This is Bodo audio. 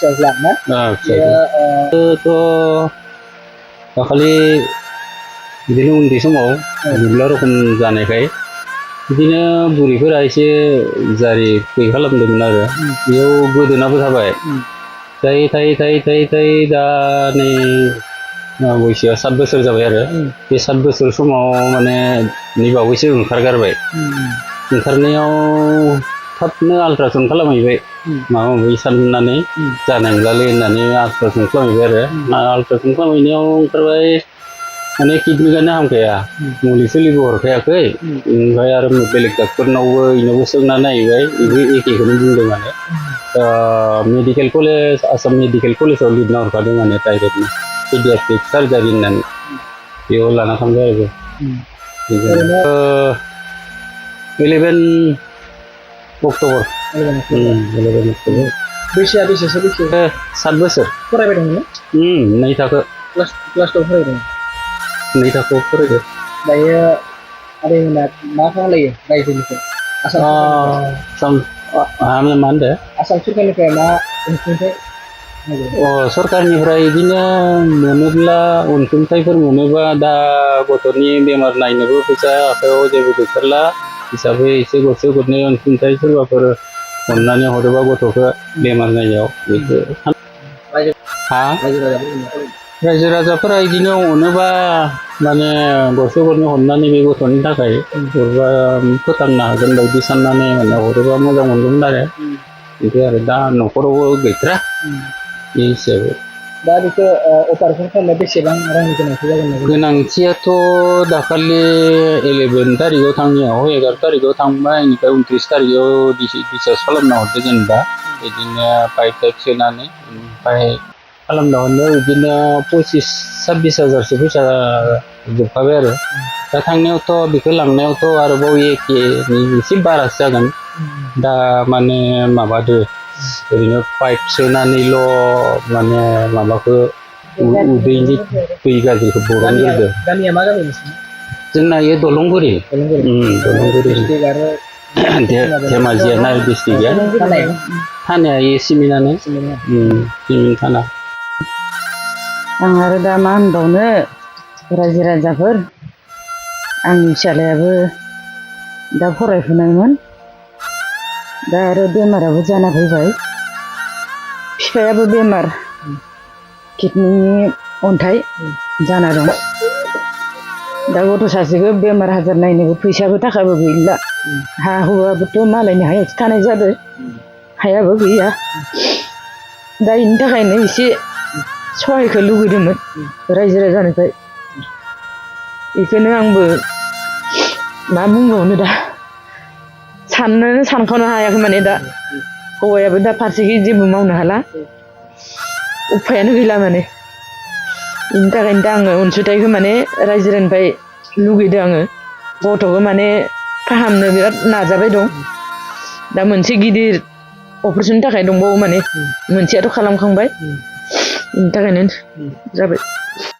फिसाज्लाना थ' दाखालि बिदिनो उन्दै समाव गुग्ला रखम जानायखाय बिदिनो बुरैफोरा एसे जारि गैयै खालामदोंमोन आरो बेयाव गोदोनाबो थाबाय थायै दा नै बैसोआ 7 बोसोर जाबाय आरो बे 7 बोसोर समाव माने नैबावैसो ओंखारगारबाय ओंखारनायाव थाबनो आल्ट्रासाउन्ड खालामहैबाय माबा माबि साननानै जानाय नंलालै होननानै आल्ट्रासाउन्ड खालामहैबाय आरो आल्ट्रासाउन्ड खालामहैनायाव ओंखारबाय माने किडनिकानो हामखाया मुलि सुलिबो हरखायाखै ओमफ्राय आरो बेलेग डाक्टरनावबो इनावबो सोंना नायबाय बेबो एखेखौनो बुंदों माने मेडिकेल कलेज आसाम मेडिकेल कलेजाव लिरना हरखादों माने डाइरेक्टनो पेडियाट्रिक सार्जारि होननानै बेयाव लाना थांबाय आरो 11 अक्ट'बर बैसोआ बेसेसो बैसो 7 बोसोर फरायबाय दंमोन 2 थाखो क्लास 2 फरायदों 2 थाखोआव फरायदों दायो आदैमोना मा खालामलायो रायजोनिफ्राय मा होनदो आसाम सरकारनिफ्राय मा अनसुंथाइ सरकारनिफ्राय बिदिनो मोनोब्ला अनसुंथाइफोर मोनोबा दा गथ'नि बेमार नायनोबो फैसा आखायाव जेबो गैथारला हिसाबै एसे गरसे गरनै अनसुंथाइ सोरबाफोर अननानै हरोबा गथ'खौ बेमार नायनायाव बेखौ रायजो राजाफोरा बिदिनो अनोबा माने गरसे गरनै हरनानै बे गथ'नि थाखाय हरबा फोथांनो हागोन बायदि साननानै माने हरोबा मोजां मोनगौमोन आरो बिदि आरो दा न'खरावबो गैथारा बे हिसाबै दा बेखौ अपारेसन खालामनो बेसेबां रांनि गोनांथि जागोन गोनांथियाथ' दाखालि 11 तारिखआव थांनायाव 11 तारिखआव थांबाय बेनिफ्राय 29 तारिखआव डिसचार्ज खालामना हरदो जेनेबा बिदिनो पाइप सोनानै ओमफ्राय खालामना हरनायाव बिदिनो 25-26 हाजारसो फैसा जोबखाबाय आरो दा थांनायावथ' बेखौ लांनायावथ' आरोबाव एखेनि एसे बारासो जागोन दा माने माबादो ओरैनो पाइप सोनानैल' माने माबाखौ उदैनि दै गाज्रिखौ बरनग्रोदो गामिया मा गामि नोंसिना जोंना इयो दलंगुरि धेमाजियानो आरो डिस्ट्रिक्टआ थानाया इयो सिमिनानो सिमिन थाना आं आरो दा मा होनबावनो रायजो राजाफोर आंनि फिसालायाबो दा फरायफुनायमोन दा आरो बेमाराबो जाना फैबाय बिफायाबो बेमार किडनिनि अन्थाइ जाना दं दा गथ' सासेखौ बेमार आजार नायनोबो फैसाबो थाखाबो गैला हा हुआबोथ' मालायनि हायावसो थानाय जादों हायाबो गैया दा बेनि थाखायनो एसे सहायखौ लुगैदोंमोन रायजो राजानिफ्राय बेखौनो आंबो मा बुंबावनो दा साननोनो सानख'नो हायाखै माने दा हौवायाबो दा फारसेखै जेबो मावनो हाला उफायानो गैला माने बेनि थाखायनो दा आङो अनसुंथाइखौ माने रायजोनिफ्राय लुगैदों आङो गथ'खौ माने फाहामनो बिराद नाजाबाय दं दा मोनसे गिदिर अपारेशननि थाखाय दंबावो माने मोनसेयाथ' खालामखांबाय बेनि थाखायनो जाबाय